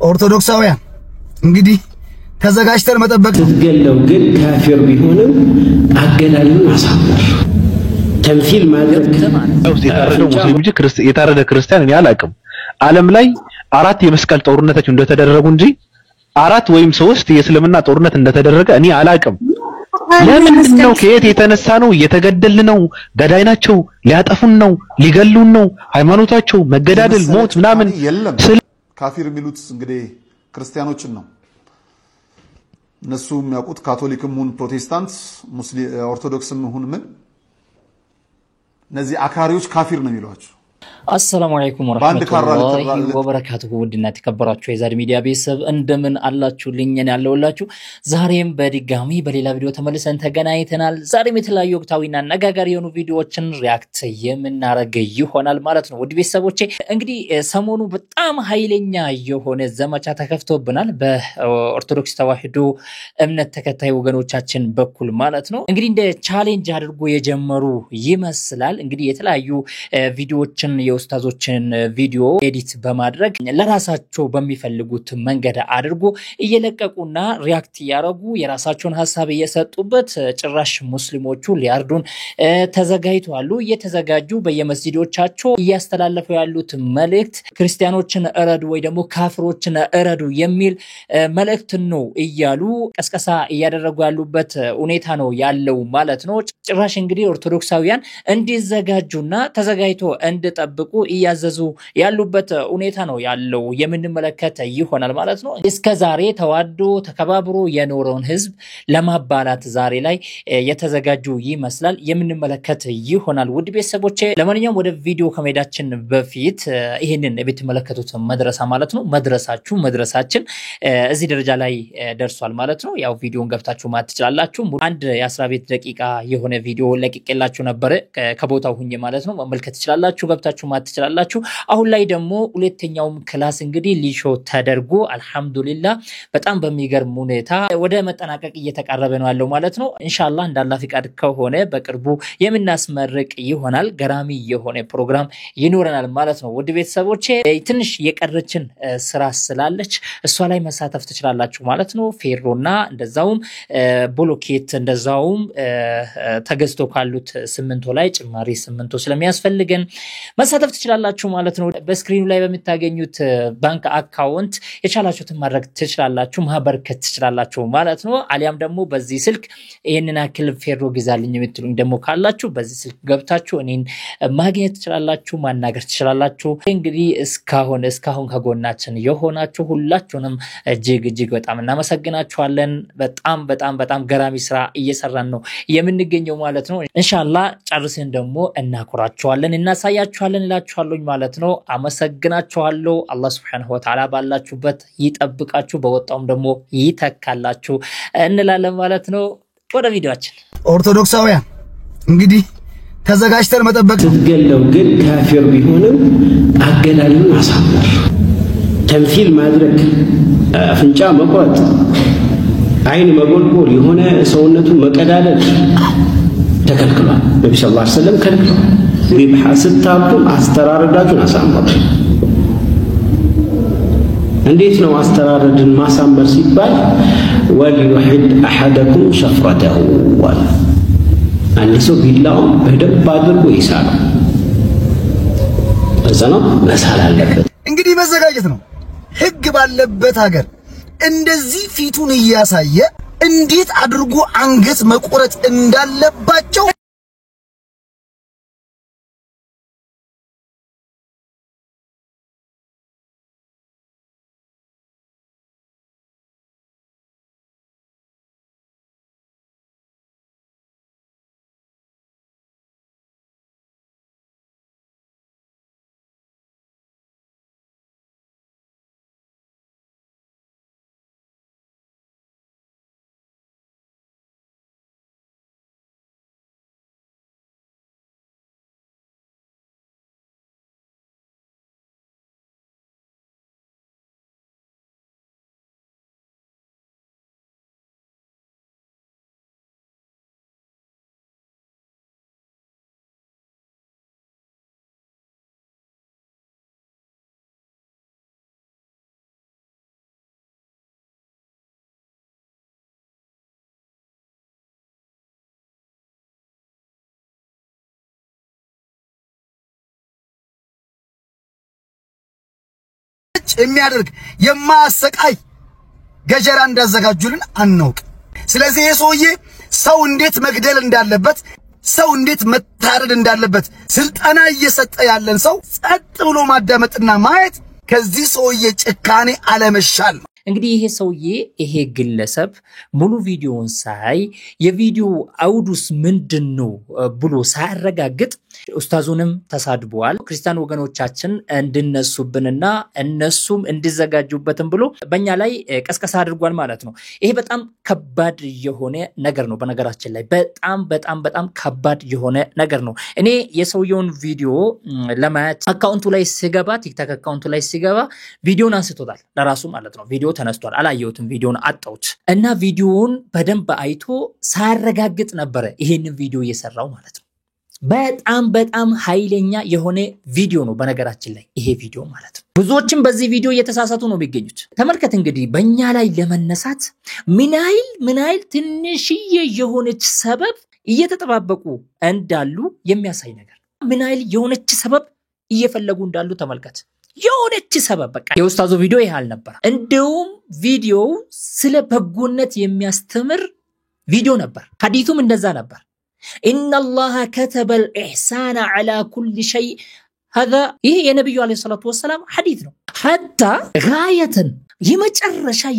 ኦርቶዶክሳውያን እንግዲህ ተዘጋጅተን መጠበቅ ትገለው ግን ካፊር ቢሆንም አገላልን አሳምር ተምሲል ማለት የታረደው ሙስሊም እንጂ የታረደ ክርስቲያን እኔ አላውቅም። ዓለም ላይ 4 የመስቀል ጦርነቶች እንደተደረጉ እንጂ 4 ወይም 3 የእስልምና ጦርነት እንደተደረገ እኔ አላውቅም። ለምንድን ነው ከየት የተነሳ ነው እየተገደልን ነው? ገዳይ ናቸው፣ ሊያጠፉን ነው፣ ሊገሉን ነው፣ ሃይማኖታቸው መገዳደል ሞት ምናምን ካፊር የሚሉት እንግዲህ ክርስቲያኖችን ነው። እነሱ የሚያውቁት ካቶሊክም ሁን ፕሮቴስታንት ሙስሊም ኦርቶዶክስም ሁን ምን እነዚህ አካሪዎች ካፊር ነው የሚሏቸው። السلام عليكم ورحمة الله وبركاته ودنا تكبرات شوي زاد ميديا بيسب اندمن الله تشولين يعني الله تشو زاريم بديقامي بليلا فيديو تملس انت قنايتنا زاريم يتلا يوقتاوينا نقاقاريونو فيديووچن رياكت يمنارغ يهونال مالتنا ود بيسبوچه እንግዲህ ሰሞኑ በጣም ኃይለኛ የሆነ ዘመቻ ተከፍቶብናል በኦርቶዶክስ ተዋህዶ እምነት ተከታይ ወገኖቻችን በኩል ማለት ነው። እንግዲህ እንደ ቻሌንጅ አድርጎ የጀመሩ ይመስላል። እንግዲህ የተለያዩ ቪዲዮዎችን የኡስታዞችን ቪዲዮ ኤዲት በማድረግ ለራሳቸው በሚፈልጉት መንገድ አድርጎ እየለቀቁና ሪያክት ያረጉ የራሳቸውን ሐሳብ እየሰጡበት ጭራሽ ሙስሊሞቹ ሊያርዱን ተዘጋጅተዋል። እየተዘጋጁ በየመስጂዶቻቸው እያስተላለፉ ያሉት መልእክት ክርስቲያኖችን እረዱ ወይ ደግሞ ካፍሮችን እረዱ የሚል መልእክት ነው እያሉ ቀስቀሳ እያደረጉ ያሉበት ሁኔታ ነው ያለው ማለት ነው። ጭራሽ እንግዲህ ኦርቶዶክሳውያን እንዲዘጋጁና ተዘጋጅቶ እንድጠብቁ እያዘዙ ያሉበት ሁኔታ ነው ያለው የምንመለከተ ይሆናል ማለት ነው። እስከዛሬ ተዋዶ ተከባብሮ የኖረውን ህዝብ ለማባላት ዛሬ ላይ የተዘጋጁ ይመስላል የምንመለከተ ይሆናል። ውድ ቤተሰቦቼ ለማንኛውም ወደ ቪዲዮ ከመሄዳችን በፊት ይሄንን የምትመለከቱት መድረሳ ማለት ነው መድረሳችን እዚህ ደረጃ ላይ ደርሷል ማለት ነው። ያው ቪዲዮን ገብታችሁ ማየት ትችላላችሁ። አንድ የ12 ደቂቃ የሆነ ቪዲዮ ለቅቄላችሁ ነበር ከቦታው ሁኜ ማለት ነው መመልከት ትችላላችሁ ገብታችሁ ማየት ትችላላችሁ። አሁን ላይ ደግሞ ሁለተኛውም ክላስ እንግዲህ ሊሾ ተደርጎ አልহামዱሊላህ በጣም በሚገርም ሁኔታ ወደ መጠናቀቅ እየተቃረበ ነው ያለው ማለት ነው። ኢንሻአላህ እንዳላህ ፍቃድ ከሆነ በቅርቡ የምናስመርቅ ይሆናል። ገራሚ የሆነ ፕሮግራም ይኖረናል ማለት ነው። ውድ ቤተሰቦቼ ትንሽ የቀረችን ስራ ስላለች እሷ ላይ መሳተፍ ትችላላችሁ ማለት ነው። ፌሮና እንደዛውም ብሎኬት እንደዛውም ተገዝቶ ካሉት ሲሚንቶ ላይ ጭማሪ ሲሚንቶ ስለሚያስፈልገን መሳተፍ ትችላላችሁ ማለት ነው። በስክሪኑ ላይ በሚታገኙት ባንክ አካውንት የቻላችሁትን ማድረግ ትችላላችሁ ማበርከት ትችላላችሁ ማለት ነው። አሊያም ደግሞ በዚህ ስልክ ይሄንን አክል ፌሮ ግዛልኝ የምትሉኝ ደግሞ ካላችሁ በዚህ ስልክ ገብታችሁ እኔን ማግኘት ትችላላችሁ ማናገር ትችላላችሁ። እንግዲህ እስካሁን ከጎናችን የሆናችሁ ሁላችሁንም እጅግ በጣም እናመሰግናችኋለን። በጣም ገራሚ ስራ እየሰራን ነው የምንገኘው ማለት ነው። ኢንሻአላህ ጨርሰን ደግሞ እናኮራችኋለን እናሳያችኋለን እላችኋለሁ ማለት ነው። አመሰግናችኋለሁ። አላህ Subhanahu Wa Ta'ala ባላችሁበት ይጠብቃችሁ በወጣውም ደግሞ ይተካላችሁ እንላለን ማለት ነው። ወደ ቪዲዮአችን ኦርቶዶክሳውያን እንግዲህ ተዘጋጅተን መጠበቅ ትገለው ግን ካፊር ቢሆንም አገላልን አሳምር ተምሲል ማድረግ አፍንጫ መቁረጥ አይን መጎልጎል የሆነ ሰውነቱን መቀዳደል ተከልክሏል። ነብዩ ሰለላሁ ዐለይሂ ወሰለም ከልክሏል። ቢሐስታቱም አስተራረዳችሁን አሳምሩ። እንዴት ነው አስተራረድን ማሳመር ሲባል ወልዩሂድ አሐደኩም ሸፍረተሁ አንድ ሰው ቢላውን በደንብ አድርጎ ይሳለው በዛው መሳል አለበት። እንግዲህ መዘጋጀት ነው። ህግ ባለበት ሀገር እንደዚህ ፊቱን እያሳየ እንዴት አድርጎ አንገት መቆረጥ እንዳለባቸው የሚያደርግ የማያሰቃይ ገጀራ እንዳዘጋጁልን አናውቅ። ስለዚህ የሰውዬ ሰው እንዴት መግደል እንዳለበት ሰው እንዴት መታረድ እንዳለበት ስልጣና እየሰጠ ያለን ሰው ጸጥ ብሎ ማዳመጥና ማየት ከዚህ ሰውዬ ጭካኔ አለመሻል ነው። እንግዲህ ይሄ ሰውዬ ይሄ ግለሰብ ሙሉ ቪዲዮውን ሳይ የቪዲዮ አውዱስ ምንድነው ብሎ ሳያረጋግጥ ኡስታዙንም ተሳድቧል። ክርስቲያን ወገኖቻችን እንድነሱብንና እነሱም እንዲዘጋጁበትም ብሎ በእኛ ላይ ቀስቀሳ አድርጓል ማለት ነው። ይሄ በጣም ከባድ የሆነ ነገር ነው። በነገራችን ላይ በጣም ከባድ የሆነ ነገር ነው። እኔ የሰውየውን ቪዲዮ ለማየት አካውንቱ ላይ ሲገባ ቲክቶክ አካውንቱ ላይ ሲገባ ቪዲዮን አንስቶታል ለራሱ ማለት ነው። ቪዲዮ ተነስቷል። አላየሁትም፣ ቪዲዮን አጣሁት እና ቪዲዮውን በደንብ አይቶ ሳያረጋግጥ ነበር ይሄንን ቪዲዮ እየሰራው ማለት ነው። በጣም ኃይለኛ የሆነ ቪዲዮ ነው በነገራችን ላይ ይሄ ቪዲዮ ማለት ነው። ብዙዎችም በዚህ ቪዲዮ እየተሳሳቱ ነው የሚገኙት። ተመልከት እንግዲህ በእኛ ላይ ለመነሳት ምን ያህል ትንሽዬ የሆነች ሰበብ እየተጠባበቁ እንዳሉ የሚያሳይ ነገር። ምን ያህል የሆነች ሰበብ እየፈለጉ እንዳሉ ተመልከት። የሆነች ሰበብ በቃ የኡስታዙ ቪዲዮ ይሃል ነበር። እንደውም ቪዲዮ ስለ በጎነት የሚያስተምር ቪዲዮ ነበር። ሐዲሱም እንደዛ ነበር። إن الله كتب الإحسان على كل شيء. هذا إيه النبي عليه الصلاة والسلام حديثنا حتى غاية يمجرشا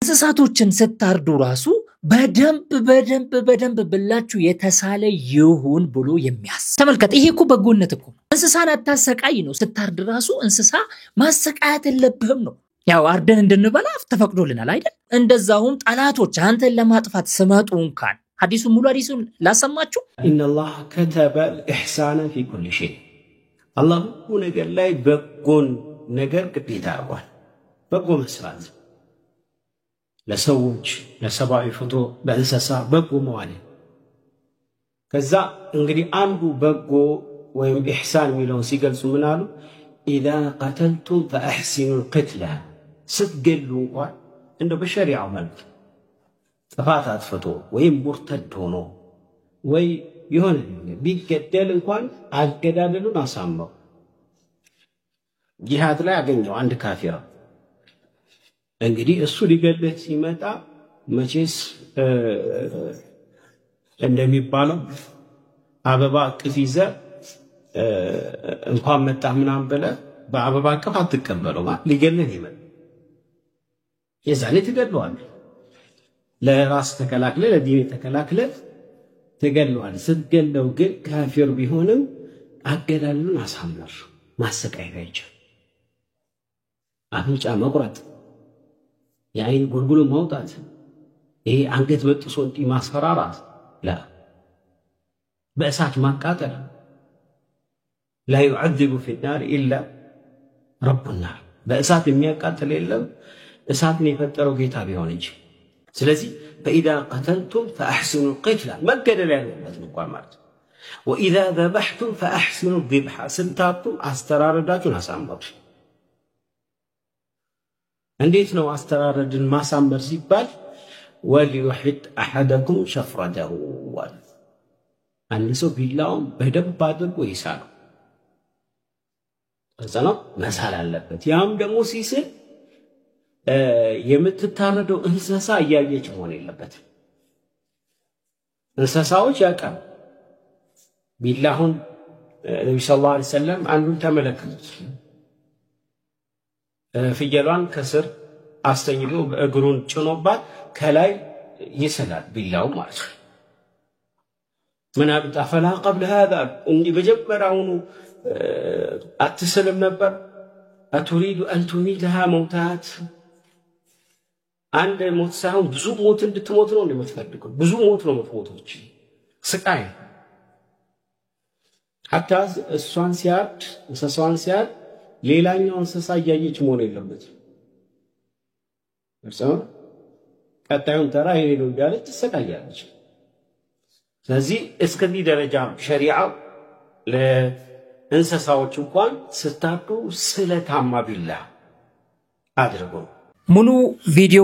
እንስሳቶችን ስታርዱ ራሱ በደንብ ብላችሁ የተሳለ ይሁን ብሎ የሚያስ ተመልከት። ይሄ እኮ በጎነት እኮ እንስሳን አታሰቃይ ነው። ስታርድ ራሱ እንስሳ ማሰቃየት የለብህም ነው። ያው አርደን እንድንበላ ተፈቅዶልናል አይደል? እንደዛውም ጠላቶች አንተን ለማጥፋት ስመጡ እንኳን حديث مولو حديث لا سمعتوا إن الله كتب الإحسان في كل شيء. الله هو نجر لا يبقون نجر كبيت أول بقوا مسرات لسوج لسبع فتو بأنساسا بقوا موالي كذا انقري أنبو بقوا ويم إحسان ميلون سيقل سمنالو إذا قتلتم فأحسنوا القتلة ستقلوا عنده بشريعة ملك ጥፋት አጥፍቶ ወይም ሙርተድ ሆኖ ወይ ይሆን ቢገደል እንኳን አገዳደሉን አሳመው። ጂሃድ ላይ አገኘው አንድ ካፊራ እንግዲህ እሱ ሊገድልህ ሲመጣ መቼስ እንደሚባለው አበባ ቅፍ ይዘህ እንኳን መጣ ምናምን ብለህ በአበባ ቅፍ አትቀበለው ማለት ሊገድልህ ይመጣ የዛኔ ትገድለዋለህ። ለራስ ተከላክለ ለዲን ተከላክለ ተገለዋል። ስትገለው ግን ካፊር ቢሆንም አገዳሉን አሳመር ማሰቃየት አይቻል። አፍንጫ መቁረጥ፣ የአይን ጉልጉሎ ማውጣት፣ ይሄ አንገት በጥሶ እንዲ ማስፈራራት ላ በእሳት ማቃጠል لا يعذب في النار إلا رب النار። በእሳት የሚያቃጥል የለም እሳትን የፈጠረው ጌታ ቢሆን እንጂ። ስለዚህ فإذا قتلتم فأحسنوا القتل ما قدر يعني نقول مرت وإذا ذبحتم فأحسنوا الذبح سنتاتم أسترارداتون أسامبر عنديت نو أستراردن ما سامبر سيبال وليحد أحدكم شفرته النسو بالله بدب بادر ويسانو أزانا مسألة اللبت يام دمو سيسل የምትታረደው እንስሳ እያየች መሆን የለበት። እንስሳዎች ያውቃል። ቢላሁን ነብዩ ሰለላሁ ዐለይሂ ወሰለም አንዱን ተመለከቱት። ፍየሏን ከስር አስተኝቶ እግሩን ጭኖባት ከላይ ይሰላል ቢላው ማለት ነው። ምን አብጣ ፈላ قبل هذا እንዲ በጀበራውኑ አትሰለም ነበር። أتريد أن تميتها موتات عند موت ساهم بزو موت እንድትሞት ነው የምትፈልገው። ብዙ ሞት ነው የምትሞቶች ስቃይ حتى እሷን ሲያድ እንስሳዋን ሲያድ ሌላኛው እንስሳ እያየች መሆን የለበት። እርሷን ቀጣዩን ተራ ይሄ ነው ያለች ትሰቃያለች። ስለዚህ እስከዚህ ደረጃ ሸሪዓው ለእንስሳዎች እንኳን ስታዱ ስለታማ ቢላ አድርጎ ሙሉ ቪዲዮ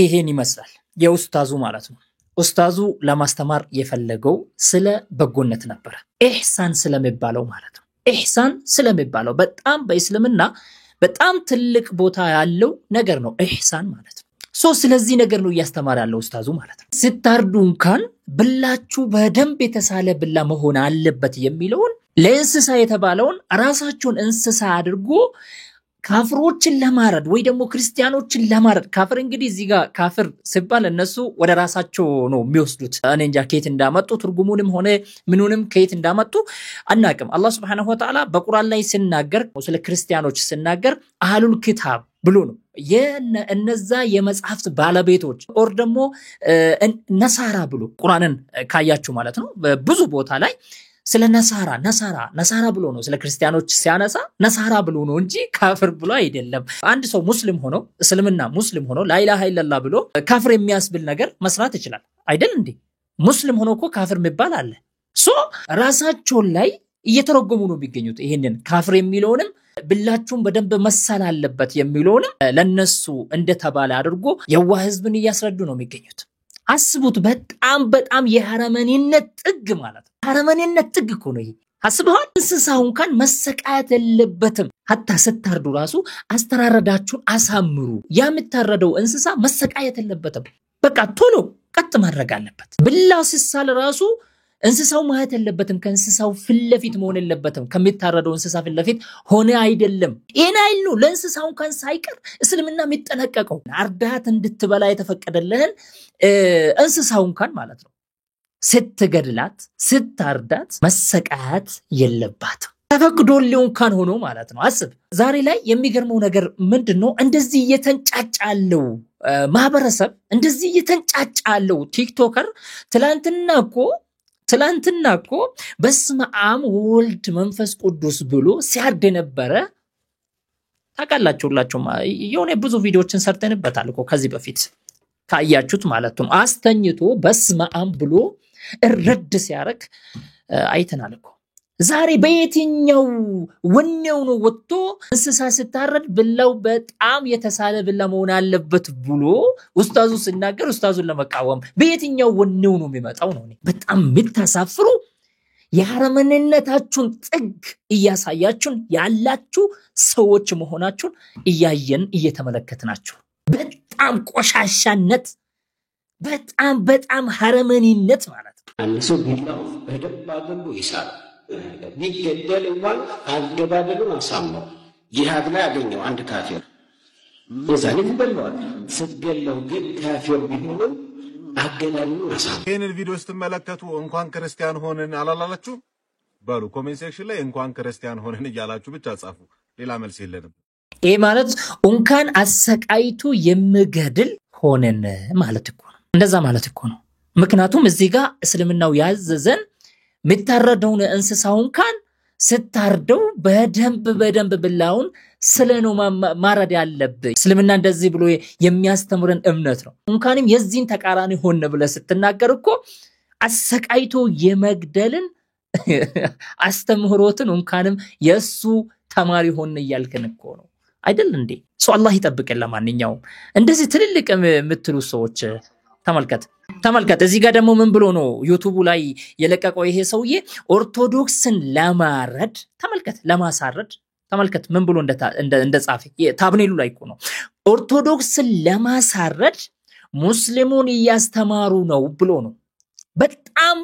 ይሄን ይመስላል። የኡስታዙ ማለት ነው። ኡስታዙ ለማስተማር የፈለገው ስለ በጎነት ነበር። ኢህሳን ስለሚባለው ማለት ነው። ኢህሳን ስለሚባለው በጣም በእስልምና በጣም ትልቅ ቦታ ያለው ነገር ነው ኢህሳን ማለት ነው። ስለዚህ ነገር ነው እያስተማረ ያለው ኡስታዙ ማለት ነው። ስታርዱ እንኳን ብላችሁ በደንብ የተሳለ ብላ መሆን አለበት የሚለውን ለእንስሳ የተባለውን ራሳቸውን እንስሳ አድርጎ ካፍሮችን ለማረድ ወይ ደግሞ ክርስቲያኖችን ለማረድ ካፍር እንግዲህ እዚህ ጋር ካፍር ሲባል እነሱ ወደ ራሳቸው ነው የሚወስዱት። እኔ እንጃ ከየት እንዳመጡ ትርጉሙንም ሆነ ምኑንም ከየት እንዳመጡ አናቅም። አላህ Subhanahu Wa Ta'ala በቁርአን ላይ ሲናገር ስለ ክርስቲያኖች ሲናገር አህሉል ኪታብ ብሎ ነው እነዛ የመጽሐፍት ባለቤቶች ኦር ደግሞ ነሳራ ብሎ ቁርአንን ካያችሁ ማለት ነው ብዙ ቦታ ላይ ስለ ነሳራ ብሎ ነው ስለ ክርስቲያኖች ሲያነሳ ነሳራ ብሎ ነው እንጂ ካፍር ብሎ አይደለም። አንድ ሰው ሙስሊም ሆኖ እስልምና ሙስሊም ሆኖ ላኢላሃ ኢላላህ ብሎ ካፍር የሚያስብል ነገር መስራት ይችላል አይደል እንዴ? ሙስሊም ሆኖ እኮ ካፍር የሚባል አለ። ራሳቸው ላይ እየተረጎሙ ነው የሚገኙት። ይሄንን ካፍር የሚለውንም ብላችሁም በደንብ መሳል አለበት የሚለውንም ለነሱ እንደተባለ አድርጎ የዋህ ህዝብን እያስረዱ ነው የሚገኙት። አስቡት በጣም የሐረመኒነት ጥግ ማለት ነው። ሐረመኒነት ጥግ እኮ ነው ይሄ። አስበሃል? እንስሳው እንኳን መሰቃየት የለበትም። ሐታ ስታርዱ ራሱ አስተራረዳችሁን አሳምሩ። ያ የምታረደው እንስሳ መሰቃየት የለበትም። በቃ ቶሎ ቀጥ ማድረግ አለበት። ብላው ሲሳል ራሱ እንስሳው ማየት የለበትም። ከእንስሳው ፍለፊት መሆን የለበትም። ከሚታረደው እንስሳ ፍለፊት ሆነ አይደለም። ይሄን አይሉ ለእንስሳው እንኳን ሳይቀር እስልምና የሚጠነቀቀው አርዳት እንድትበላ የተፈቀደልህን እንስሳው እንኳን ማለት ነው ስትገድላት ስታርዳት መሰቃየት የለባትም። ተፈቅዶልህ እንኳን ሆኖ ማለት ነው። አስብ ዛሬ ላይ የሚገርመው ነገር ምንድነው? እንደዚህ እየተንጫጫለው ማህበረሰብ እንደዚህ እየተንጫጫለው ቲክቶከር ትላንትና እኮ በስመ አብ ወልድ መንፈስ ቅዱስ ብሎ ሲያርድ ነበረ። ታውቃላችሁላችሁ የሆነ ብዙ ቪዲዮዎችን ሰርተንበታል እኮ ከዚህ በፊት ካያችሁት ማለት ነው። አስተኝቶ በስመ አብ ብሎ እረድ ሲያረክ አይተናል እኮ። ዛሬ በየትኛው ወኔው ነው ወጥቶ እንስሳ ስታረድ ብላው በጣም የተሳለ ብላ መሆን አለበት ብሎ ኡስታዙ ሲናገር ኡስታዙን ለመቃወም በየትኛው ወኔው ነው የሚመጣው ነው? በጣም የምታሳፍሩ የሐረመነታችሁን ጥግ እያሳያችሁን ያላችሁ ሰዎች መሆናችሁን እያየን እየተመለከትናችሁ በጣም ቆሻሻነት በጣም ሐረመኒነት ማለት ነው። አንድ ሰው ቢላው በደንብ አድርጎ ይሳል ቢገደል እንኳን አገዳደሉን አሳምረው ጂሃድ ላይ ያገኘው አንድ ካፊር ወዛኔ ይበላዋል። ስትገለው ግን ካፊር ቢሆን አገዳደሉን አሳምረው። ይሄንን ቪዲዮ ስትመለከቱ እንኳን ክርስቲያን ሆነን አላላላችሁ ባሉ ኮሜንት ሴክሽን ላይ እንኳን ክርስቲያን ሆነን እያላችሁ ብቻ ጻፉ። ሌላ መልስ የለንም። ይሄ ማለት እንኳን አሰቃይቶ የምገድል ሆነን ማለት እኮ ነው። እንደዛ ማለት እኮ ነው። ምክንያቱም እዚህ ጋር እስልምናው ያዘዘን ምታረደውን እንስሳውን ካን ስታርደው በደንብ ብላውን ስለነው ማረድ ያለበት። እስልምና እንደዚህ ብሎ የሚያስተምረን እምነት ነው። እንኳንም የዚህን ተቃራኒ ሆነ ብለ ስትናገር እኮ አሰቃይቶ የመግደልን አስተምህሮትን እንኳንም የሱ ተማሪ ሆነ እያልከን እኮ ነው አይደል እንዴ? አላህ ይጠብቀን። ለማንኛውም እንደዚህ ትልልቅ የምትሉ ሰዎች ተመልከት እዚህ ጋር ደግሞ ምን ብሎ ነው ዩቲዩብ ላይ የለቀቀው ይሄ ሰውዬ ኦርቶዶክስን ለማረድ ለማሳረድ ተመልከት ምን ብሎ እንደጻፈ ታብኔሉ ላይ እኮ ነው። ኦርቶዶክስን ለማሳረድ ሙስሊሙን እያስተማሩ ነው ብሎ ነው። በጣም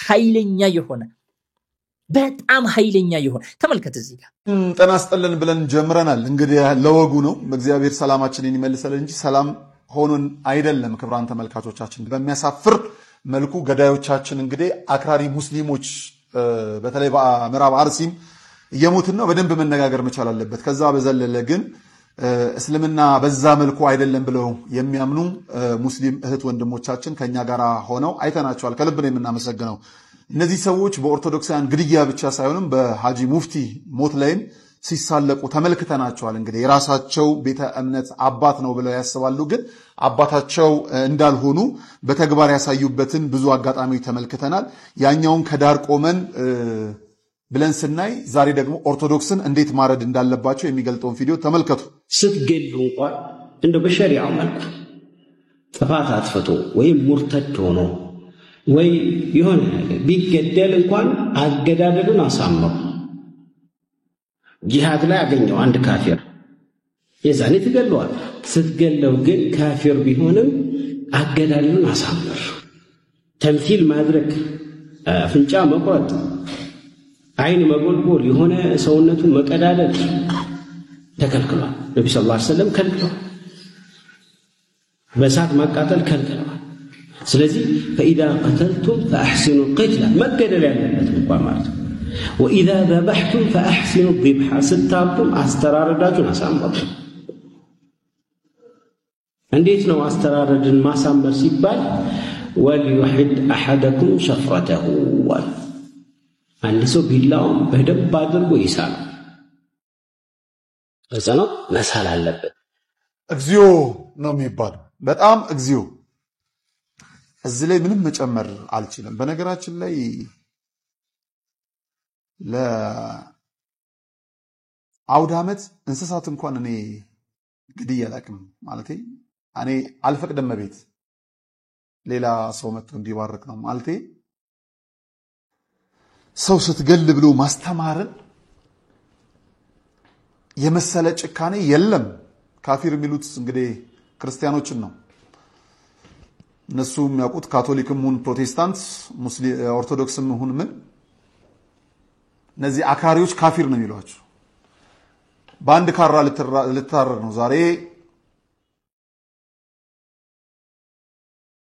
ኃይለኛ የሆነ ተመልከት እዚህ ጋር ጤና ይስጥልን ብለን ጀምረናል። እንግዲህ ለወጉ ነው። በእግዚአብሔር ሰላማችንን ይመልሰል እንጂ ሰላም ሆኖን አይደለም። ክብራን ተመልካቾቻችን በሚያሳፍር መልኩ ገዳዮቻችን እንግዲህ አክራሪ ሙስሊሞች በተለይ በምዕራብ አርሲም እየሞትን ነው። በደንብ መነጋገር መቻል አለበት። ከዛ በዘለለ ግን እስልምና በዛ መልኩ አይደለም ብለው የሚያምኑ ሙስሊም እህት ወንድሞቻችን ከኛ ጋር ሆነው አይተናቸዋል። ከልብ ነው የምናመሰግነው። እነዚህ ሰዎች በኦርቶዶክሳውያን ግድያ ብቻ ሳይሆንም በሃጂ ሙፍቲ ሞት ላይም ሲሳለቁ ተመልክተናቸዋል። እንግዲህ የራሳቸው ቤተ እምነት አባት ነው ብለው ያስባሉ፣ ግን አባታቸው እንዳልሆኑ በተግባር ያሳዩበትን ብዙ አጋጣሚዎች ተመልክተናል። ያኛውን ከዳር ቆመን ብለን ስናይ ዛሬ ደግሞ ኦርቶዶክስን እንዴት ማረድ እንዳለባቸው የሚገልጠውን ቪዲዮ ተመልከቱ። ስትገሉ እንኳን እንደ በሸሪዓው መልኩ ጥፋት አጥፍቶ ወይም ሙርተድ ሆኖ ወይ የሆነ ቢገደል እንኳን አገዳደሉን አሳምረው ጂሃድ ላይ አገኘው አንድ ካፊር የዛኔ ትገለዋል ስትገለው ግን ካፊር ቢሆንም አገዳሉን አሳምር ተምሲል ማድረግ አፍንጫ መቁረጥ አይን መጎልጎል የሆነ ሰውነቱን መቀዳደድ ተከልክሏል ነብዩ ሰለላሁ ዐለይሂ ወሰለም ከልክሏል በእሳት ማቃጠል ከልክሏል ስለዚህ فإذا قتلتم فأحسنوا القتل መገደል ያለበት እንኳን ማለት ነው وإذا ذبحتم فأحسنوا الذبح ستارتم አስተራረዳችሁን አሳምሩ እንዴት ነው አስተራረድን ማሳመር ሲባል وليحد أحدكم شفرته አንድ ሰው ቢላውን በደንብ አድርጎ ይሳል እዛው መሳል አለበት እግዚኦ ነው የሚባለው በጣም እግዚኦ እዚህ ላይ ምንም መጨመር አልችልም በነገራችን ላይ ለአውድ ዓመት እንስሳት እንኳን እኔ ግድ ያላቅም ማለት እኔ አልፈቅደም ቤት ሌላ ሰው መጥቶ እንዲባርክ ነው ማለት ሰው ስትገል ብሎ ማስተማርን የመሰለ ጭካኔ የለም ካፊር የሚሉት እንግዲህ ክርስቲያኖችን ነው እነሱ የሚያውቁት ካቶሊክም ሆነ ፕሮቴስታንት ሙስሊም ኦርቶዶክስም ሆነ ምን እነዚህ አክራሪዎች ካፊር ነው የሚሏቸው በአንድ ካራ ልታረር ነው ዛሬ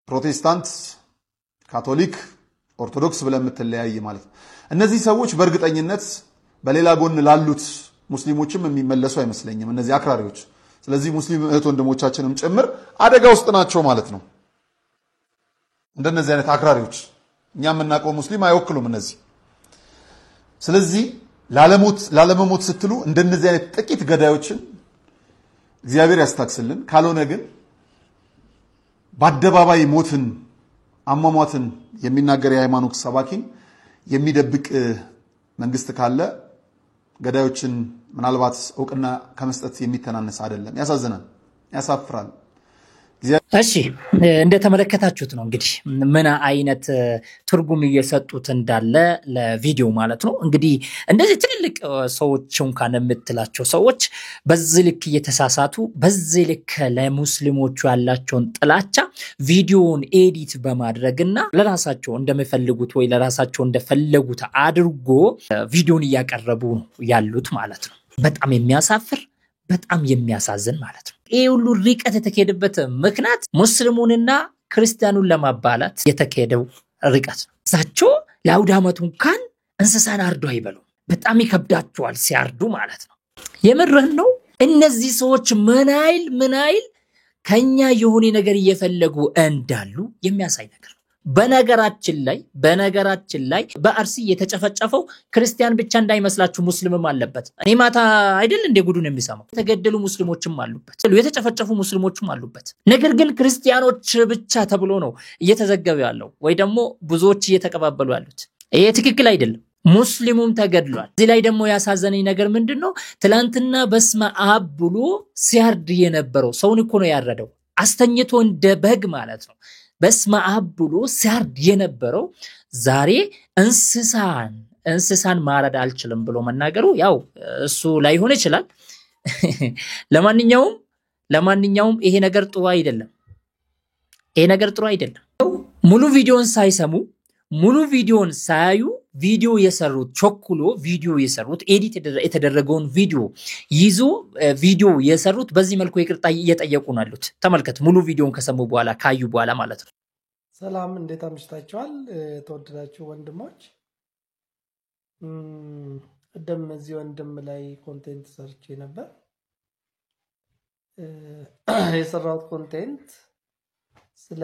ፕሮቴስታንት ካቶሊክ ኦርቶዶክስ ብለን የምትለያይ ማለት ነው እነዚህ ሰዎች በእርግጠኝነት በሌላ ጎን ላሉት ሙስሊሞችም የሚመለሱ አይመስለኝም እነዚህ አክራሪዎች ስለዚህ ሙስሊም እህት ወንድሞቻችንም ጭምር አደጋ ውስጥ ናቸው ማለት ነው እንደነዚህ አይነት አክራሪዎች እኛም እናቀው ሙስሊም አይወክሉም እነዚህ ስለዚህ ላለመሞት ስትሉ እንደነዚህ አይነት ጥቂት ገዳዮችን እግዚአብሔር ያስታክስልን ካልሆነ ግን በአደባባይ ሞትን አሟሟትን የሚናገር የሃይማኖት ሰባኪን የሚደብቅ መንግስት ካለ ገዳዮችን ምናልባት ዕውቅና ከመስጠት የሚተናነስ አይደለም ያሳዝናል ያሳፍራል እሺ እንደተመለከታችሁት ነው እንግዲህ ምን አይነት ትርጉም እየሰጡት እንዳለ ለቪዲዮ ማለት ነው እንግዲህ እንደዚህ ትልልቅ ሰዎች እንኳን የምትላቸው ሰዎች በዚህ ልክ እየተሳሳቱ በዚህ ልክ ለሙስሊሞቹ ያላቸውን ጥላቻ ቪዲዮውን ኤዲት በማድረግና ለራሳቸው እንደሚፈልጉት ወይ ለራሳቸው እንደፈለጉት አድርጎ ቪዲዮን እያቀረቡ ነው ያሉት ማለት ነው በጣም የሚያሳፍር በጣም የሚያሳዝን ማለት ነው ይሄ ሁሉ ርቀት የተከደበት ምክንያት ሙስሊሙንና ክርስቲያኑን ለማባላት የተከደው ርቀት ነው ዛቸው ለአውድ ዓመቱ እንኳን እንስሳን አርዶ አይበሉ በጣም ይከብዳቸዋል ሲያርዱ ማለት ነው የምርህን ነው እነዚህ ሰዎች ምን አይል ከኛ የሆነ ነገር እየፈለጉ እንዳሉ የሚያሳይ ነገር በነገራችን ላይ በአርሲ የተጨፈጨፈው ክርስቲያን ብቻ እንዳይመስላችሁ ሙስሊምም አለበት እኔ ማታ አይደል እንደ ጉዱን የሚሰማው የተገደሉ ሙስሊሞችም አሉበት የተጨፈጨፉ ሙስሊሞችም አሉበት ነገር ግን ክርስቲያኖች ብቻ ተብሎ ነው እየተዘገበ ያለው ወይ ደግሞ ብዙዎች እየተቀባበሉ ያሉት ይሄ ትክክል አይደለም ሙስሊሙም ተገድሏል እዚህ ላይ ደግሞ ያሳዘነኝ ነገር ምንድነው ትላንትና በስመ አብ ብሎ ሲያርድ የነበረው ሰውን እኮ ነው ያረደው አስተኝቶ እንደ በግ ማለት ነው በስመ አብ ብሎ ሲያርድ የነበረው ዛሬ እንስሳን ማረድ አልችልም ብሎ መናገሩ ያው እሱ ላይ ሆነ ይችላል ለማንኛውም ይሄ ነገር ጥሩ አይደለም ሙሉ ቪዲዮን ሳይሰሙ ሙሉ ቪዲዮን ሳያዩ ቪዲዮ የሰሩት ቾኩሎ ቪዲዮ የሰሩት ኤዲት የተደረገውን ቪዲዮ ይዞ ቪዲዮ የሰሩት በዚህ መልኩ ይቅርታ እየጠየቁ ነው ያሉት ተመልከቱ ሙሉ ቪዲዮን ከሰሙ በኋላ ካዩ በኋላ ማለት ነው ሰላም እንዴት አምሽታችኋል ተወደዳችሁ ወንድሞች እዚህ ወንድም ላይ ኮንቴንት ሰርቼ ነበር የሰራው ኮንቴንት ስለ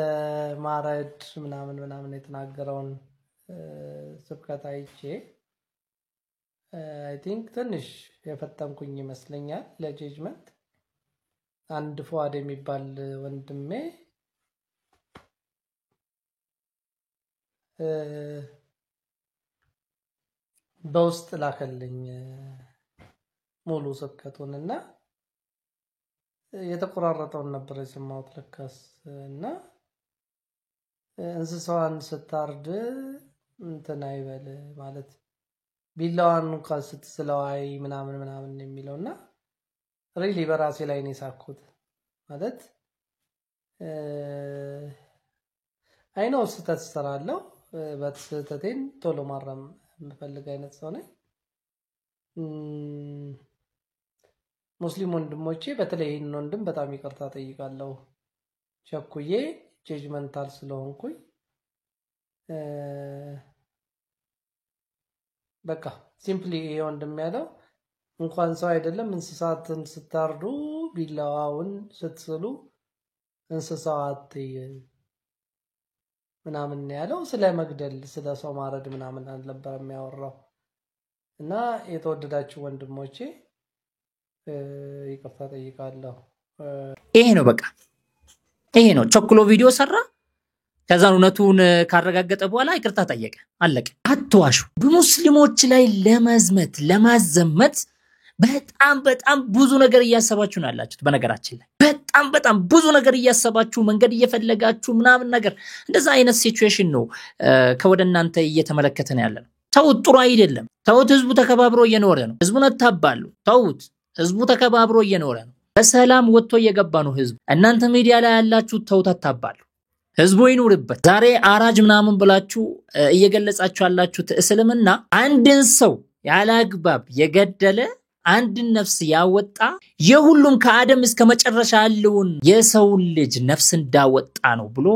ማረድ ምናምን የተናገረውን ስብከት አይቼ አይ ቲንክ ትንሽ የፈተንኩኝ ይመስለኛል ለጀጅመንት አንድ ፏድ የሚባል ወንድሜ በውስጥ ላከልኝ ሙሉ ስብከቱንና የተቆራረጠውን ነበር የሰማሁት ለካስ እና እንስሳዋን ስታርድ እንትን አይበል ማለት ቢላዋን እንኳን ስትስለዋይ ምናምን የሚለውና ሪሊ በራሴ ላይ ነው ሳኩት ማለት አይነው ስተት ሰራለው በተተቴን ቶሎ ማረም የምፈልግ አይነት ሰው ነኝ ሙስሊም ወንድሞቼ በተለይ ይሄን ወንድም በጣም ይቅርታ ጠይቃለሁ ቸኩዬ ጀጅመንታል ስለሆንኩኝ በቃ ሲምፕሊ ይሄ ወንድም ያለው እንኳን ሰው አይደለም እንስሳትን ስታርዱ ቢላዋውን ስትስሉ እንስሳት ምናምን ያለው ስለ መግደል ስለ ሰው ማረድ ምናምን አልነበረም ያወራው እና የተወደዳችሁ ወንድሞቼ ይቅርታ ጠይቃለሁ ይሄ ነው በቃ ይሄ ነው ቸኩሎ ቪዲዮ ሰራ ከዛ እውነቱን ካረጋገጠ በኋላ ይቅርታ ጠየቀ አለቀ አትዋሹ በሙስሊሞች ላይ ለማዝመት ለማዘመት በጣም ብዙ ነገር እያሰባችሁ ነው ያላችሁት በነገራችን ላይ በጣም ብዙ ነገር እያሰባችሁ መንገድ እየፈለጋችሁ ምናምን ነገር እንደዛ አይነት ሲቹዌሽን ነው ከወደናንተ እየተመለከተን ያለነው ተውት ጥሩ አይደለም ተውት ህዝቡ ተከባብሮ እየኖረ ነው ህዝቡን አታባሉ ተውት ህዝቡ ተከባብሮ እየኖረ ነው በሰላም ወጥቶ እየገባ ነው ህዝቡ እናንተ ሚዲያ ላይ ያላችሁ ተውት አታባሉ ህዝቡ ይኑርበት ዛሬ አራጅ ምናምን ብላችሁ እየገለጻችሁ ያላችሁት እስልምና አንድን ሰው ያላግባብ የገደለ አንድ ነፍስ ያወጣ የሁሉም ከአደም እስከ መጨረሻ ያለውን የሰው ልጅ ነፍስ እንዳወጣ ነው ብሎ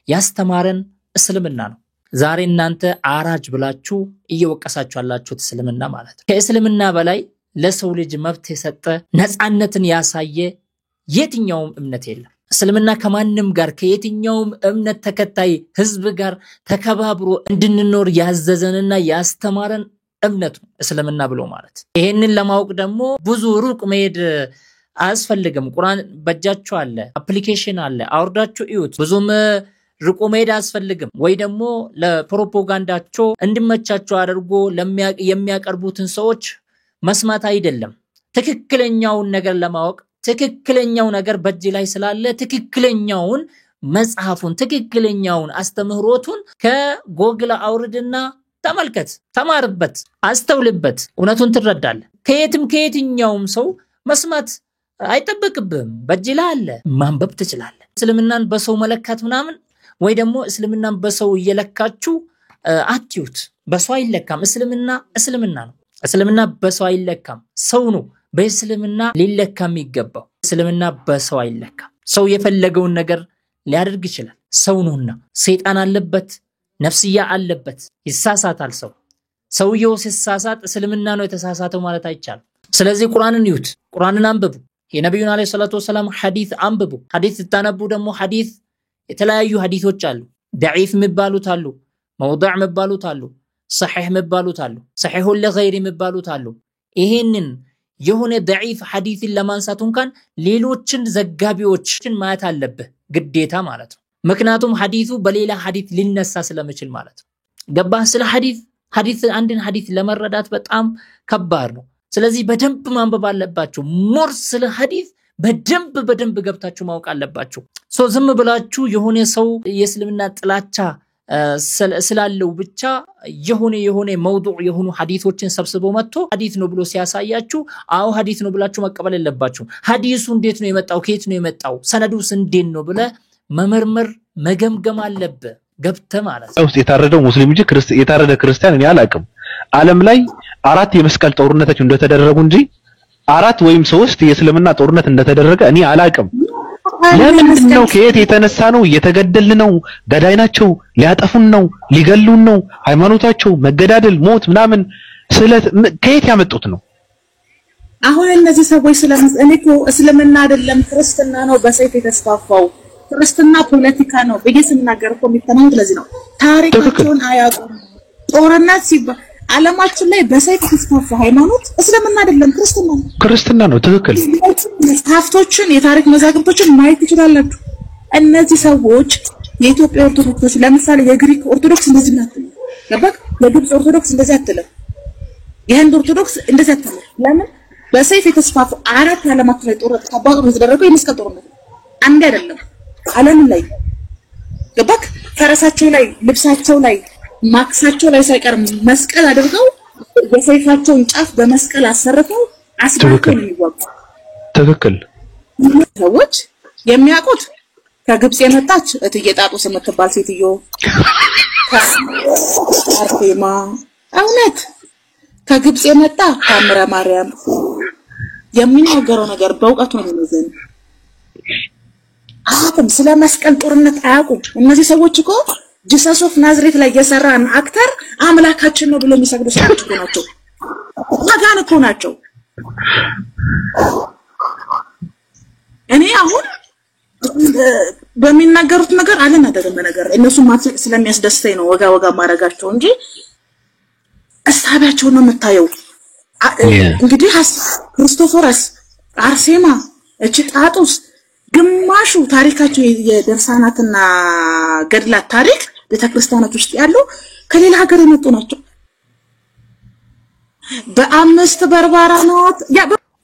ያስተማረን እስልምና ነው ዛሬ እናንተ አራጅ ብላችሁ እየወቀሳችሁ ያላችሁት እስልምና ማለት ነው ከእስልምና በላይ ለሰው ልጅ መብት የሰጠ ነፃነትን ያሳየ የትኛውም እምነት የለም እስልምና ከማንንም ጋር ከየትኛውም እምነት ተከታይ ህዝብ ጋር ተከባብሮ እንድንኖር ያዘዘንና ያስተማረን እምነቱ እስልምና ብሎ ማለት ይሄንን ለማወቅ ደግሞ ብዙ ሩቅ መሄድ አያስፈልግም ቁርአን በእጃችሁ አለ አፕሊኬሽን አለ አውርዳችሁ እዩት ብዙም ርቆ መሄድ አያስፈልግም ወይ ደግሞ ለፕሮፓጋንዳቸው እንድመቻቸው አድርጎ የሚያቀርቡትን ሰዎች መስማት አይደለም ትክክለኛውን ነገር ለማወቅ ትክክለኛው ነገር በእጅ ላይ ስላለ ትክክለኛውን መጽሐፉን ትክክለኛውን አስተምህሮቱን ከጎግል አውርድና ተመልከት ተማርበት አስተውልበት እውነቱን ትረዳለህ ከየትኛውም ሰው መስማት አይተበቅብህም በእጅ ላይ አለ ማንበብ ትችላለህ እስልምናን በሰው መለካት ምናምን ወይ ደግሞ እስልምናን በሰው እየለካችሁ አትዩት በሰው አይለካም እስልምና ነው እስልምና በሰው አይለካም ሰው ነው በእስልምና ሊለካም ይገባው እስልምና በሰው አይለካም ሰው የፈለገውን ነገር ሊያደርግ ይችላል ሰው ነውና ሰይጣን አለበት ነፍስያ አለበት ይሳሳታል ሰውየው ሲሳሳት እስልምና ነው የተሳሳተው ማለት አይቻልም ስለዚህ ቁርአንን ይዩት ቁርአንን አንብቡ የነብዩን አለይሂ ሰላቱ ወሰለም ሐዲስ አንብቡ ሐዲስ ተታነቡ ደግሞ ሐዲስ የተለያዩ ሐዲሶች አሉ ضعيف የሚባሉት አሉ መውዱዕ የሚባሉት አሉ صحيح የሚባሉት አሉ صحيح ለغير የሚባሉት አሉ ይሄንን የሆነ ضعيف ሐዲስን ለማንሳት እንኳን ሌሎችን ዘጋቢዎችን ማየት አለበት ግዴታ ማለት ነው ምክንያቱም ሐዲሱ በሌላ ሐዲስ ሊነሳ ስለሚችል ማለት ነው ገባህ ስለ ሐዲስ አንድን ሐዲስ ለመረዳት በጣም ከባድ ነው ስለዚህ በደንብ ማንበብ አለባችሁ ሞር ስለ ሐዲስ በደንብ ገብታችሁ ማወቅ አለባችሁ ዝም ብላችሁ የሆነ ሰው የእስልምና ጥላቻ ስላለው ብቻ የሆነ መውዱዕ የሆኑ ሐዲሶችን ሰብስቦ መጥቶ ሐዲስ ነው ብሎ ሲያሳያችሁ አው ሐዲስ ነው ብላችሁ መቀበል የለባችሁ ሐዲሱ እንዴት ነው የመጣው ከየት ነው የመጣው ሰነዱስ እንዴት ነው ብለ መመርመር መገምገም አለበት ገብተ ማለት ነው የታረደው ሙስሊም እንጂ የታረደ ክርስቲያን እኔ አላቅም ዓለም ላይ 4 የመስቀል ጦርነቶች እንደተደረጉ እንጂ 4 ወይም 3 የእስልምና ጦርነት እንደተደረገ እኔ አላቅም ለምንድነው ከየት የተነሳ ነው እየተገደልን ነው ገዳይ ናቸው ሊያጠፉን ነው ሊገሉን ነው ሃይማኖታቸው መገዳደል ሞት ምናምን ከየት ያመጡት ነው አሁን እነዚህ ሰዎች ስለምንእኔኮ እስልምና አይደለም ክርስትና ነው በሰይፍ የተስፋፋው ክርስትና ፖለቲካ ነው በየስናገር እኮ የሚተማው ለዚህ ነው ታሪካቸውን አያውቁም ጦርነት ሲባል ዓለማችን ላይ በሰይፍ የተስፋፋ ሃይማኖት እስልምና አይደለም ክርስትና ነው ትክክል መጽሐፍቶችን የታሪክ መዛግብቶችን ማየት ይችላልላችሁ እነዚህ ሰዎች የኢትዮጵያ ኦርቶዶክስ ለምሳሌ የግሪክ ኦርቶዶክስ እንደዚህ ናት ለበቅ የግብጽ ኦርቶዶክስ እንደዚህ አትልም የህንድ ኦርቶዶክስ እንደዚህ አትልም ለምን በሰይፍ የተስፋፋ አራት ዓለማት ላይ ጦርነት ተባብሮ የተደረገው የመስቀል ጦርነት አንድ አይደለም ዓለም ላይ ለበቅ ፈረሳቸው ላይ ልብሳቸው ላይ ማክሳቸው ላይ ሳይቀር መስቀል አድርገው የሰይፋቸውን ጫፍ በመስቀል አሰርተው አስባልተው ነው የሚወቁ ትክክል ሰዎች የሚያውቁት ከግብጽ የመጣች እትዬ ጣጡስ የምትባል ሴትዮ አርሴማ እውነት ከግብጽ የመጣ ታምረ ማርያም የሚናገረው ነገር በእውቀቱ ነው የሚዘን አሁን ስለ መስቀል ጦርነት አያውቁም እነዚህ ሰዎች እኮ ጂሰስ ኦፍ ናዝሬት ላይ የሰራን አክተር አምላካችን ነው ብሎ የሚሰግዱ ሰዎች ናቸው ማጋን እኮ ናቸው እኔ አሁን በሚናገሩት ነገር አልናደርም ነገር እነሱ ማጥቅ ስለሚያስደስተኝ ነው ወጋ ማረጋቸው እንጂ አሳባቸው ነው መታየው እንግዲህ ክርስቶፎረስ አርሴማ እቺ ጣጡስ ግማሹ ታሪካቸው የደርሳናትና ገድላት ታሪክ ቤተክርስቲያናት ውስጥ ያሉ ከሌላ ሀገር የመጡ ናቸው በአምስት በርባራናት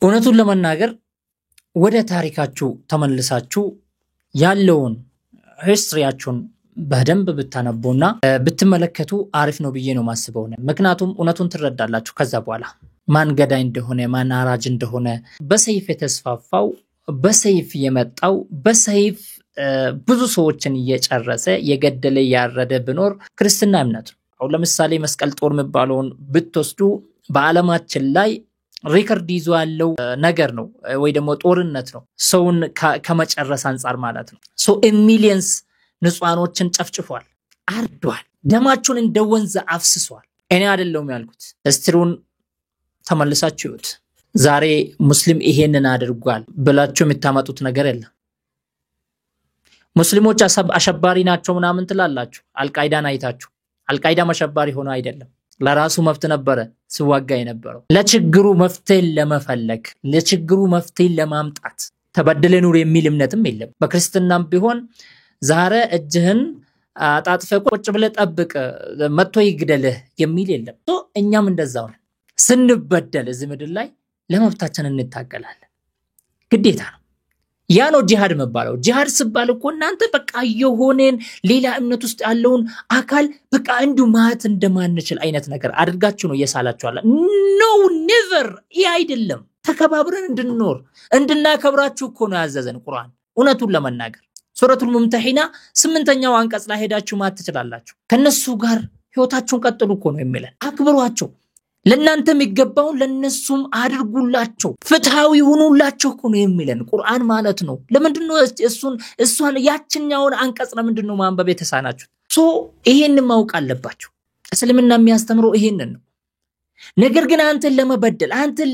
እውነቱን ለመናገር ወደ ታሪካችሁ ተመልሳችሁ ያለውን ሂስትሪያችሁን በደንብ ብታነቡና ብትመለከቱ አሪፍ ነው ብዬ ነው ማስበው ነው ምክንያቱም እውነቱን ትረዳላችሁ ከዛ በኋላ ማን ገዳይ እንደሆነ ማን አራጅ እንደሆነ በሰይፍ የተስፋፋው በሰይፍ የመጣው በሰይፍ ብዙ ሰዎችን እየጨረሰ የገደለ ያረደ ብኖር ክርስትና እምነት ነው አሁን ለምሳሌ መስቀል ጦር መባለውን ብትወስዱ በአለማችን ላይ ሪከርድ ይዞ ያለው ነገር ነው ወይ ደግሞ ጦርነት ነው ሰውን ከመጨረስ አንፃር ማለት ነው ሶ ሚሊየንስ ንጹሃኖችን ጨፍጭፏል አርዷል ደማቸውን እንደ ወንዝ አፍስሷል እኔ አይደለም ያልኩት ሂስትሪውን ተመልሳችሁት ዛሬ ሙስሊም ይሄንን አድርጓል ብላችሁ የምታመጡት ነገር የለም ሙስሊሞች አሸባሪ ናቸው ምናምን ትላላችሁ አልቃይዳን አይታችሁ አልቃይዳ አሸባሪ ሆኖ አይደለም ለራሱ መፍት ነበረ ሲዋጋ የነበረው ለችግሩ መፍትሄ ለመፈለግ ለችግሩ መፍትሄ ለማምጣት ተበደለ ኑር የሚል እምነትም የለም በክርስትናም ቢሆን ዛሬ እጅህን አጣጥፈ ቁጭ ብለ ጠብቅ መጥቶ ይግደልህ የሚል የለም እኛም እንደዛው ነን ስንበደል እዚህ ምድር ላይ ለመብታችን እንታገላለን ግዴታ ነው ያ ነው ጂሃድ መባለው ጂሃድ ሲባል እኮ እናንተ በቃ የሆነን ሌላ እምነት ውስጥ ያለውን አካል በቃ እንዱ ማት እንደማንችል አይነት ነገር አድርጋችሁ ነው የሳላችኋላ ኖ ኔቨር ያ አይደለም ተከባብረን እንድንኖር እንድናከብራችሁ እኮ ነው ያዘዘን ቁርአን እውነቱን ለመናገር ሱረቱል ሙምተሂና 8ኛው አንቀጽ ላይ ሄዳችሁ ማት ትችላላችሁ ከነሱ ጋር ህይወታችሁን ቀጥሉ እኮ ነው የሚለን አክብሯቸው ለእናንተ የሚገባው ለነሱም አድርጉላቸው ፍትሃዊ ሆኑላቸው እኮ ነው የሚለን ቁርአን ማለት ነው ለምንድነው እሱን ያችኛውን አንቀጽ ለምንድነው ማንበብ የተሳናችሁ ሶ ይሄን ማውቅ አለባችሁ እስልምና የሚያስተምረው ይሄንን ነው ነገር ግን አንተን ለመበደል አንተን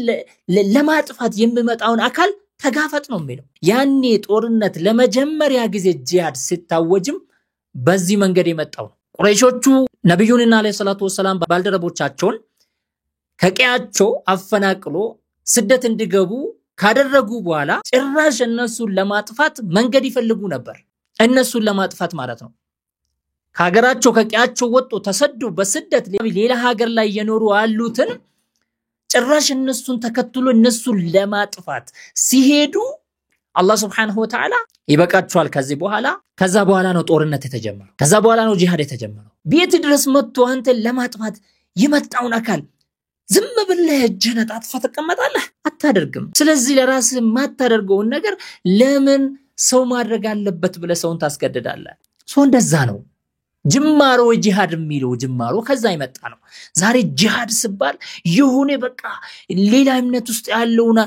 ለማጥፋት የሚመጣውን አካል ተጋፈጥ ነው የሚለው ያኔ ጦርነት ለመጀመሪያ ጊዜ ጂሃድ ሲታወጅም በዚህ መንገድ የመጣው ቁረይሾቹ ነብዩንና አለይሂ ሰላቱ ወሰለም ባልደረቦቻቸውን ከቀያቸው አፈናቅሎ ስደት እንዲገቡ ካደረጉ በኋላ ጭራሽ እነሱን ለማጥፋት መንገድ ይፈልጉ ነበር እነሱን ለማጥፋት ማለት ነው ከሀገራቸው ከቀያቸው ወጥቶ ተሰዱ በስደት ሌላ ሀገር ላይ የኖሩ አሉትን ጭራሽ እነሱን ተከትሎ እነሱን ለማጥፋት ሲሄዱ አላህ Subhanahu Wa Ta'ala ይበቃቸዋል ከዛ በኋላ ነው ጦርነት የተጀመረው ከዛ በኋላ ነው ጂሃድ የተጀመረው ቤት ድረስ መጥቶ አንተን ለማጥፋት የመጣውን አካል ዝም ብለህ እጅህን አጣጥፈህ ተቀመጣለህ አታደርግም ስለዚህ ለራስህ ማታደርገውን ነገር ለምን ሰው ማድረግ አለበት ብለህ ሰውን ታስገድዳለህ እንደዛ ነው ጅማሮ ጂሃድ የሚለው ጅማሮ ከዛ ይመጣ ነው ዛሬ ጂሃድ ሲባል የሆነ በቃ ሌላ እምነት ውስጥ ያለውና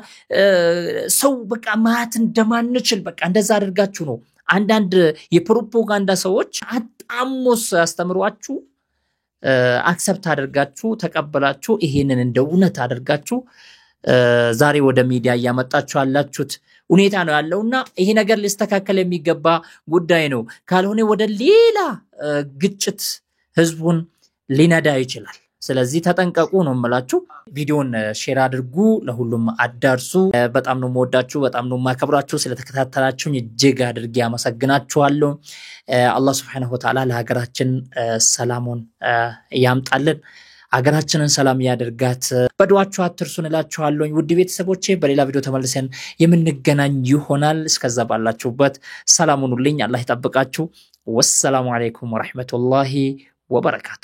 ሰው በቃ ማት እንደማንችል በቃ እንደዛ አድርጋችሁ ነው አንዳንድ የፕሮፓጋንዳ ሰዎች አጣሞስ ያስተምሯችሁ አክሰፕት አድርጋችሁ ተቀበላችሁ ይሄንን እንደውነት አድርጋችሁ ዛሬ ወደ ሚዲያ ያመጣችሁ አላችሁት ሁኔታ ነው ያለውና ይሄ ነገር ሊስተካከል የሚገባ ጉዳይ ነው ካልሆነ ወደ ሌላ ግጭት ህዝቡን ሊነዳ ይችላል ስለዚህ ተጠንቀቁ ነው የምላችሁ ቪዲዮን ሼር አድርጉ ለሁሉም አዳርሱ በጣም ነው የምወዳችሁ በጣም ነው የማከብራችሁ ስለተከታተላችሁኝ እጅግ አድርጌ አመሰግናችኋለሁ አላህ Subhanahu Wa Ta'ala ለሀገራችን ሰላሙን ያምጣልን ሀገራችንን ሰላም ያደርጋት በዱዓችሁ አትርሱን እላችኋለሁ ውድ ቤተሰቦቼ በሌላ ቪዲዮ ተመልሰን የምንገናኝ ይሆናል እስከዛ ባላችሁበት ሰላም ሁኑልኝ አላህ ይጠብቃችሁ ወሰላሙ አለይኩም ወራህመቱላሂ ወበረካቱ